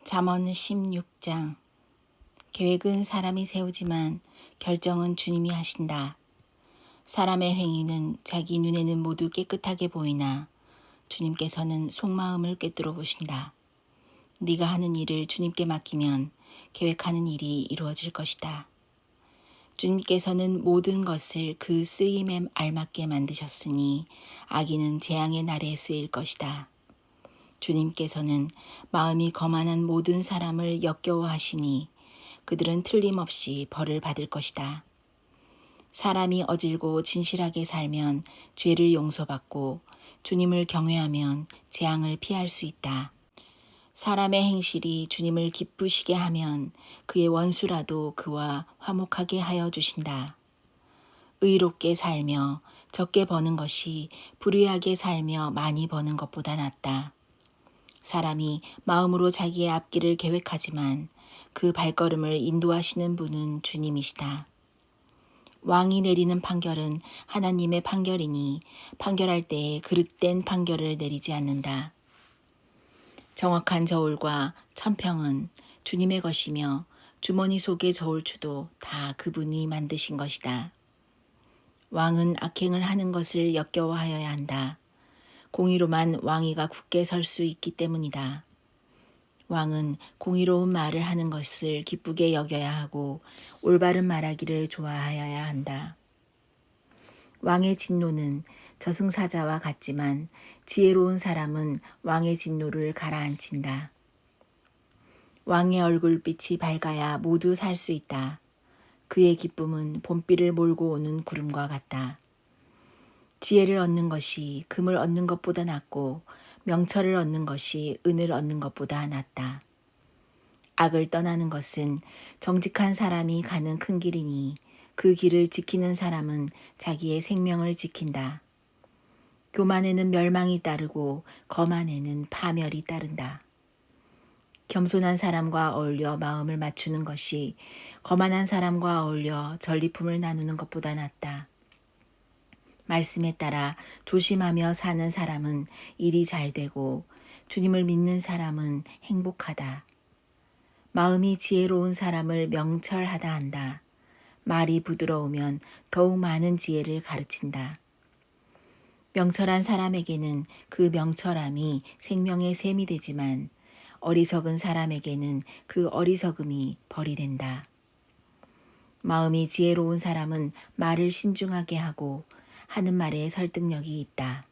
잠언 16장. 계획은 사람이 세우지만 결정은 주님이 하신다. 사람의 행위는 자기 눈에는 모두 깨끗하게 보이나 주님께서는 속마음을 꿰뚫어 보신다. 네가 하는 일을 주님께 맡기면 계획하는 일이 이루어질 것이다. 주님께서는 모든 것을 그 쓰임에 알맞게 만드셨으니 악인은 재앙의 날에 쓰일 것이다. 주님께서는 마음이 거만한 모든 사람을 역겨워하시니 그들은 틀림없이 벌을 받을 것이다. 사람이 어질고 진실하게 살면 죄를 용서받고 주님을 경외하면 재앙을 피할 수 있다. 사람의 행실이 주님을 기쁘시게 하면 그의 원수라도 그와 화목하게 하여 주신다. 의롭게 살며 적게 버는 것이 불의하게 살며 많이 버는 것보다 낫다. 사람이 마음으로 자기의 앞길을 계획하지만 그 발걸음을 인도하시는 분은 주님이시다. 왕이 내리는 판결은 하나님의 판결이니 판결할 때에 그릇된 판결을 내리지 않는다. 정확한 저울과 천평은 주님의 것이며 주머니 속의 저울추도 다 그분이 만드신 것이다. 왕은 악행을 하는 것을 역겨워하여야 한다. 공의로만 왕위가 굳게 설 수 있기 때문이다. 왕은 공의로운 말을 하는 것을 기쁘게 여겨야 하고 올바른 말하기를 좋아하여야 한다. 왕의 진노는 저승사자와 같지만 지혜로운 사람은 왕의 진노를 가라앉힌다. 왕의 얼굴빛이 밝아야 모두 살 수 있다. 그의 기쁨은 봄비를 몰고 오는 구름과 같다. 지혜를 얻는 것이 금을 얻는 것보다 낫고 명철을 얻는 것이 은을 얻는 것보다 낫다. 악을 떠나는 것은 정직한 사람이 가는 큰 길이니 그 길을 지키는 사람은 자기의 생명을 지킨다. 교만에는 멸망이 따르고 거만에는 파멸이 따른다. 겸손한 사람과 어울려 마음을 맞추는 것이 거만한 사람과 어울려 전리품을 나누는 것보다 낫다. 말씀에 따라 조심하며 사는 사람은 일이 잘 되고 주님을 믿는 사람은 행복하다. 마음이 지혜로운 사람을 명철하다 한다. 말이 부드러우면 더욱 많은 지혜를 가르친다. 명철한 사람에게는 그 명철함이 생명의 샘이 되지만 어리석은 사람에게는 그 어리석음이 벌이 된다. 마음이 지혜로운 사람은 말을 신중하게 하고 하는 말에 설득력이 있다.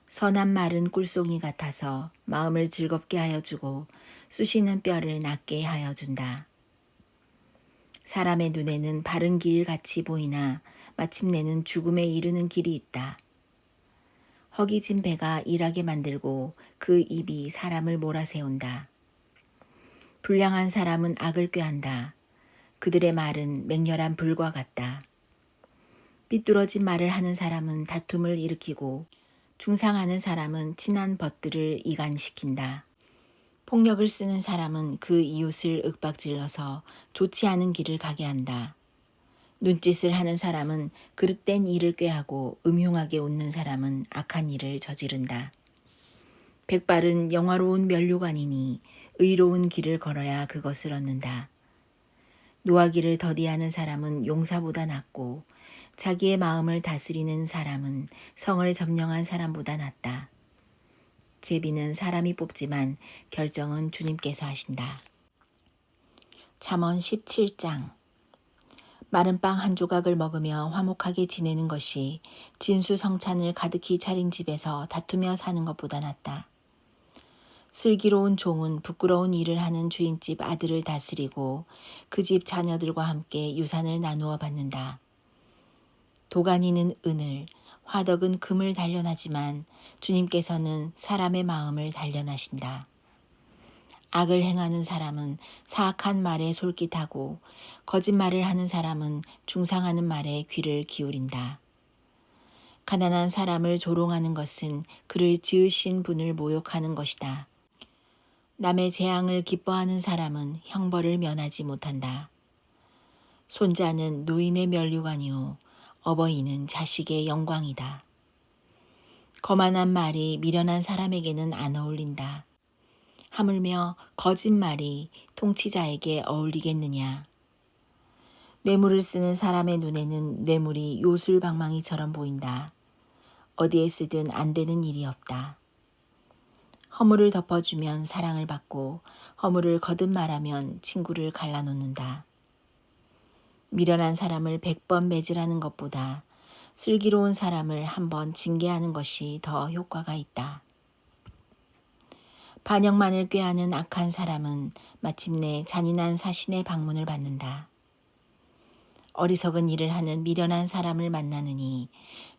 선한 말은 꿀송이 같아서 마음을 즐겁게 하여 주고 쑤시는 뼈를 낫게 하여 준다. 사람의 눈에는 바른 길 같이 보이나 마침내는 죽음에 이르는 길이 있다. 허기진 배가 일하게 만들고 그 입이 사람을 몰아세운다. 불량한 사람은 악을 꾀한다. 그들의 말은 맹렬한 불과 같다. 삐뚤어진 말을 하는 사람은 다툼을 일으키고 중상하는 사람은 친한 벗들을 이간시킨다. 폭력을 쓰는 사람은 그 이웃을 윽박질러서 좋지 않은 길을 가게 한다. 눈짓을 하는 사람은 그릇된 일을 꾀하고 음흉하게 웃는 사람은 악한 일을 저지른다. 백발은 영화로운 면류관이니 의로운 길을 걸어야 그것을 얻는다. 노하기를 더디하는 사람은 용사보다 낫고 자기의 마음을 다스리는 사람은 성을 점령한 사람보다 낫다. 제비는 사람이 뽑지만 결정은 주님께서 하신다. 잠언 17장. 마른 빵 한 조각을 먹으며 화목하게 지내는 것이 진수성찬을 가득히 차린 집에서 다투며 사는 것보다 낫다. 슬기로운 종은 부끄러운 일을 하는 주인집 아들을 다스리고 그 집 자녀들과 함께 유산을 나누어 받는다. 도가니는 은을, 화덕은 금을 단련하지만 주님께서는 사람의 마음을 단련하신다. 악을 행하는 사람은 사악한 말에 솔깃하고 거짓말을 하는 사람은 중상하는 말에 귀를 기울인다. 가난한 사람을 조롱하는 것은 그를 지으신 분을 모욕하는 것이다. 남의 재앙을 기뻐하는 사람은 형벌을 면하지 못한다. 손자는 노인의 면류관이요 어버이는 자식의 영광이다. 거만한 말이 미련한 사람에게는 안 어울린다. 하물며 거짓말이 통치자에게 어울리겠느냐. 뇌물을 쓰는 사람의 눈에는 뇌물이 요술방망이처럼 보인다. 어디에 쓰든 안 되는 일이 없다. 허물을 덮어주면 사랑을 받고 허물을 거듭 말하면 친구를 갈라놓는다. 미련한 사람을 100번 매질하는 것보다 슬기로운 사람을 한 번 징계하는 것이 더 효과가 있다. 반역만을 꾀하는 악한 사람은 마침내 잔인한 사신의 방문을 받는다. 어리석은 일을 하는 미련한 사람을 만나느니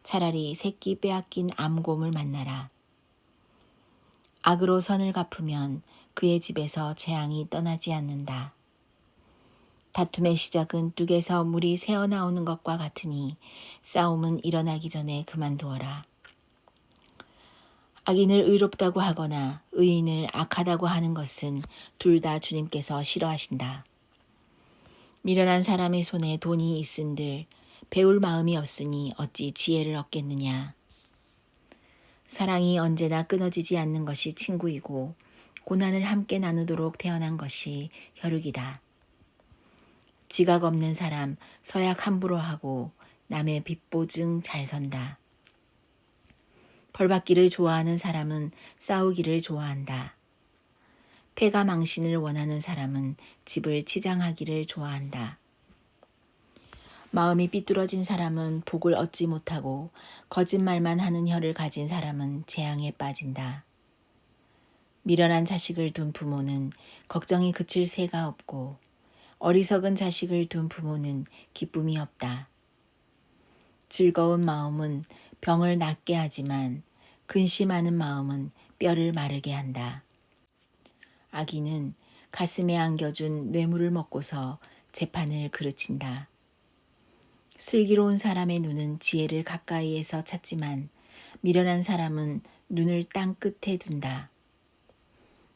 차라리 새끼 빼앗긴 암곰을 만나라. 악으로 선을 갚으면 그의 집에서 재앙이 떠나지 않는다. 다툼의 시작은 뚝에서 물이 새어나오는 것과 같으니 싸움은 일어나기 전에 그만두어라. 악인을 의롭다고 하거나 의인을 악하다고 하는 것은 둘 다 주님께서 싫어하신다. 미련한 사람의 손에 돈이 있은들 배울 마음이 없으니 어찌 지혜를 얻겠느냐. 사랑이 언제나 끊어지지 않는 것이 친구이고 고난을 함께 나누도록 태어난 것이 혈육이다. 지각 없는 사람 서약 함부로 하고 남의 빚보증 잘 선다. 벌받기를 좋아하는 사람은 싸우기를 좋아한다. 패가 망신을 원하는 사람은 집을 치장하기를 좋아한다. 마음이 삐뚤어진 사람은 복을 얻지 못하고 거짓말만 하는 혀를 가진 사람은 재앙에 빠진다. 미련한 자식을 둔 부모는 걱정이 그칠 새가 없고 어리석은 자식을 둔 부모는 기쁨이 없다. 즐거운 마음은 병을 낫게 하지만 근심하는 마음은 뼈를 마르게 한다. 악인은 가슴에 안겨준 뇌물을 먹고서 재판을 그르친다. 슬기로운 사람의 눈은 지혜를 가까이에서 찾지만 미련한 사람은 눈을 땅 끝에 둔다.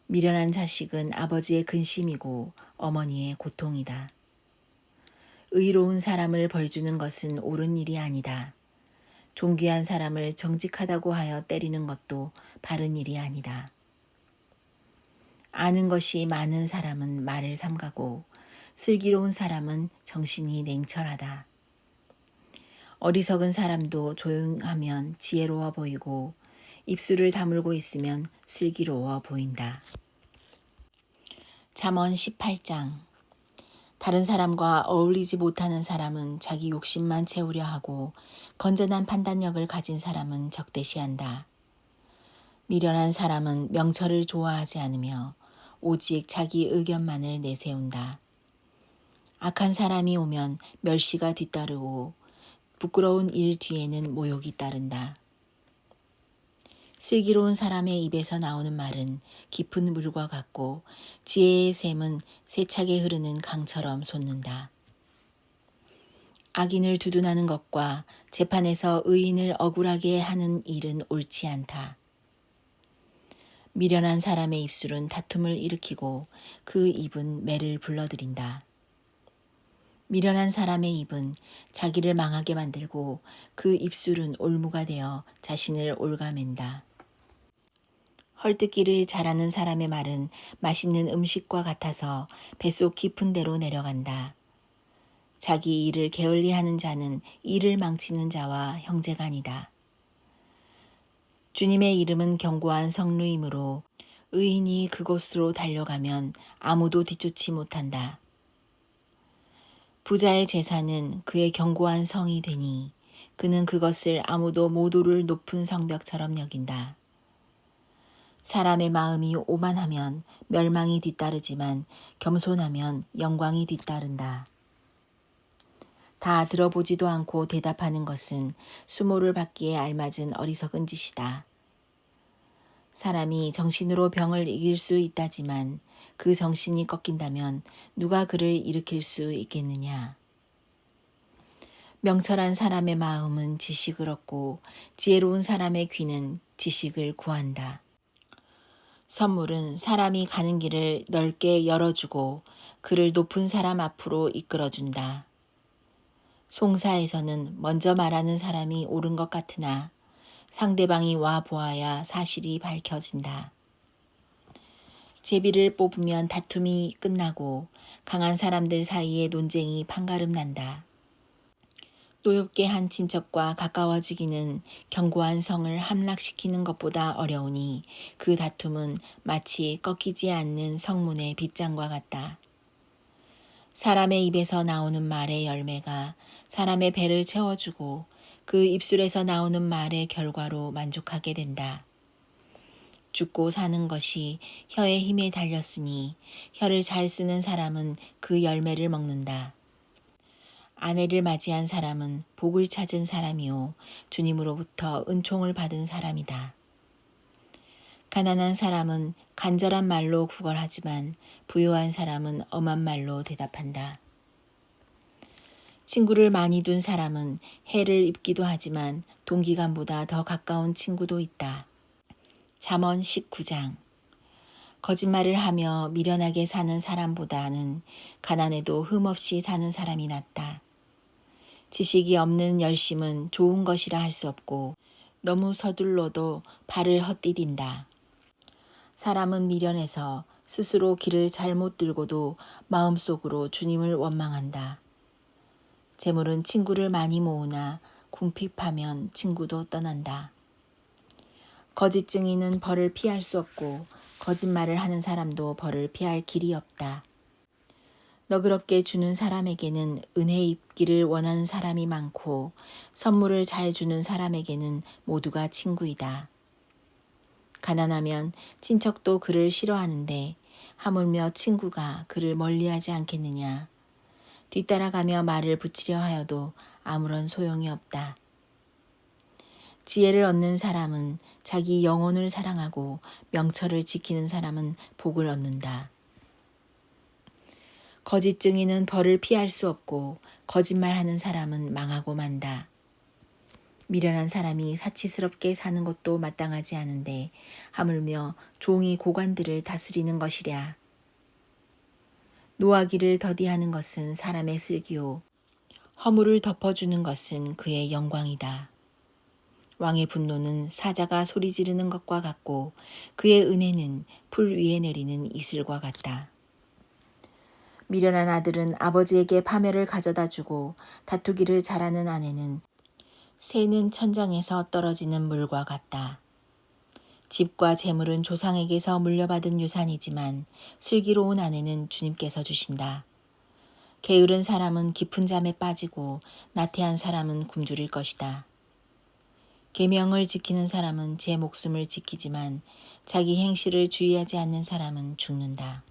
미련한 자식은 아버지의 근심이고 어머니의 고통이다. 의로운 사람을 벌주는 것은 옳은 일이 아니다. 존귀한 사람을 정직하다고 하여 때리는 것도 바른 일이 아니다. 아는 것이 많은 사람은 말을 삼가고 슬기로운 사람은 정신이 냉철하다. 어리석은 사람도 조용하면 지혜로워 보이고 입술을 다물고 있으면 슬기로워 보인다. 잠언 18장. 다른 사람과 어울리지 못하는 사람은 자기 욕심만 채우려 하고 건전한 판단력을 가진 사람은 적대시한다. 미련한 사람은 명철을 좋아하지 않으며 오직 자기 의견만을 내세운다. 악한 사람이 오면 멸시가 뒤따르고 부끄러운 일 뒤에는 모욕이 따른다. 슬기로운 사람의 입에서 나오는 말은 깊은 물과 같고 지혜의 샘은 세차게 흐르는 강처럼 솟는다. 악인을 두둔하는 것과 재판에서 의인을 억울하게 하는 일은 옳지 않다. 미련한 사람의 입술은 다툼을 일으키고 그 입은 매를 불러들인다. 미련한 사람의 입은 자기를 망하게 만들고 그 입술은 올무가 되어 자신을 올가맨다. 헐뜯기를 잘하는 사람의 말은 맛있는 음식과 같아서 뱃속 깊은 데로 내려간다. 자기 일을 게을리하는 자는 일을 망치는 자와 형제간이다. 주님의 이름은 견고한 성루이므로 의인이 그곳으로 달려가면 아무도 뒤쫓지 못한다. 부자의 재산은 그의 견고한 성이 되니 그는 그것을 아무도 못 오를 높은 성벽처럼 여긴다. 사람의 마음이 오만하면 멸망이 뒤따르지만 겸손하면 영광이 뒤따른다. 다 들어보지도 않고 대답하는 것은 수모를 받기에 알맞은 어리석은 짓이다. 사람이 정신으로 병을 이길 수 있다지만 그 정신이 꺾인다면 누가 그를 일으킬 수 있겠느냐. 명철한 사람의 마음은 지식을 얻고 지혜로운 사람의 귀는 지식을 구한다. 선물은 사람이 가는 길을 넓게 열어주고 그를 높은 사람 앞으로 이끌어준다. 송사에서는 먼저 말하는 사람이 옳은 것 같으나 상대방이 와 보아야 사실이 밝혀진다. 제비를 뽑으면 다툼이 끝나고 강한 사람들 사이에 논쟁이 판가름 난다. 노엽게 한 친척과 가까워지기는 견고한 성을 함락시키는 것보다 어려우니 그 다툼은 마치 꺾이지 않는 성문의 빗장과 같다. 사람의 입에서 나오는 말의 열매가 사람의 배를 채워주고 그 입술에서 나오는 말의 결과로 만족하게 된다. 죽고 사는 것이 혀의 힘에 달렸으니 혀를 잘 쓰는 사람은 그 열매를 먹는다. 아내를 맞이한 사람은 복을 찾은 사람이요 주님으로부터 은총을 받은 사람이다. 가난한 사람은 간절한 말로 구걸하지만 부유한 사람은 엄한 말로 대답한다. 친구를 많이 둔 사람은 해를 입기도 하지만 동기간보다 더 가까운 친구도 있다. 잠언 19장. 거짓말을 하며 미련하게 사는 사람보다는 가난해도 흠없이 사는 사람이 낫다. 지식이 없는 열심은 좋은 것이라 할 수 없고 너무 서둘러도 발을 헛디딘다. 사람은 미련해서 스스로 길을 잘못 들고도 마음속으로 주님을 원망한다. 재물은 친구를 많이 모으나 궁핍하면 친구도 떠난다. 거짓 증인은 벌을 피할 수 없고 거짓말을 하는 사람도 벌을 피할 길이 없다. 너그럽게 주는 사람에게는 은혜 입기를 원하는 사람이 많고 선물을 잘 주는 사람에게는 모두가 친구이다. 가난하면 친척도 그를 싫어하는데 하물며 친구가 그를 멀리하지 않겠느냐. 뒤따라가며 말을 붙이려 하여도 아무런 소용이 없다. 지혜를 얻는 사람은 자기 영혼을 사랑하고 명철을 지키는 사람은 복을 얻는다. 거짓 증인은 벌을 피할 수 없고 거짓말하는 사람은 망하고 만다. 미련한 사람이 사치스럽게 사는 것도 마땅하지 않은데 하물며 종이 고관들을 다스리는 것이랴. 노하기를 더디하는 것은 사람의 슬기요 허물을 덮어주는 것은 그의 영광이다. 왕의 분노는 사자가 소리 지르는 것과 같고 그의 은혜는 풀 위에 내리는 이슬과 같다. 미련한 아들은 아버지에게 파멸을 가져다 주고 다투기를 잘하는 아내는 새는 천장에서 떨어지는 물과 같다. 집과 재물은 조상에게서 물려받은 유산이지만 슬기로운 아내는 주님께서 주신다. 게으른 사람은 깊은 잠에 빠지고 나태한 사람은 굶주릴 것이다. 계명을 지키는 사람은 제 목숨을 지키지만 자기 행실을 주의하지 않는 사람은 죽는다.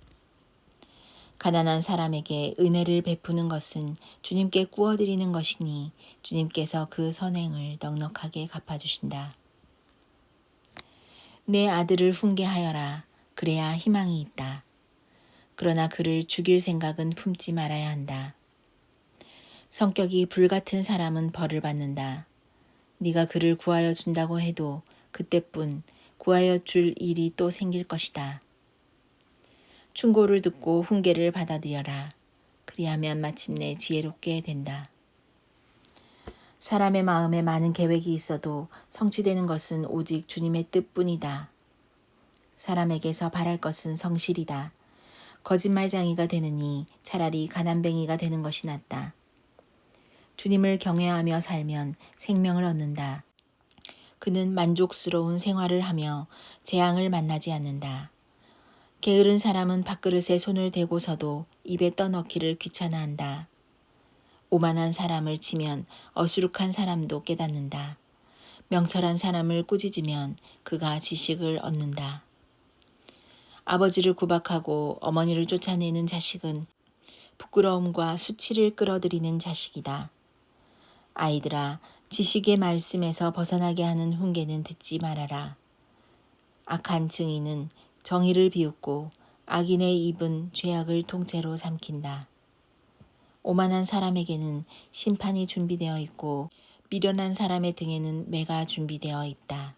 가난한 사람에게 은혜를 베푸는 것은 주님께 구워드리는 것이니 주님께서 그 선행을 넉넉하게 갚아주신다. 내 아들을 훈계하여라. 그래야 희망이 있다. 그러나 그를 죽일 생각은 품지 말아야 한다. 성격이 불같은 사람은 벌을 받는다. 네가 그를 구하여 준다고 해도 그때뿐 구하여 줄 일이 또 생길 것이다. 충고를 듣고 훈계를 받아들여라. 그리하면 마침내 지혜롭게 된다. 사람의 마음에 많은 계획이 있어도 성취되는 것은 오직 주님의 뜻뿐이다. 사람에게서 바랄 것은 성실이다. 거짓말쟁이가 되느니 차라리 가난뱅이가 되는 것이 낫다. 주님을 경외하며 살면 생명을 얻는다. 그는 만족스러운 생활을 하며 재앙을 만나지 않는다. 게으른 사람은 밥그릇에 손을 대고서도 입에 떠넣기를 귀찮아한다. 오만한 사람을 치면 어수룩한 사람도 깨닫는다. 명철한 사람을 꾸짖으면 그가 지식을 얻는다. 아버지를 구박하고 어머니를 쫓아내는 자식은 부끄러움과 수치를 끌어들이는 자식이다. 아이들아, 지식의 말씀에서 벗어나게 하는 훈계는 듣지 말아라. 악한 증인은 정의를 비웃고 악인의 입은 죄악을 통째로 삼킨다. 오만한 사람에게는 심판이 준비되어 있고 미련한 사람의 등에는 매가 준비되어 있다.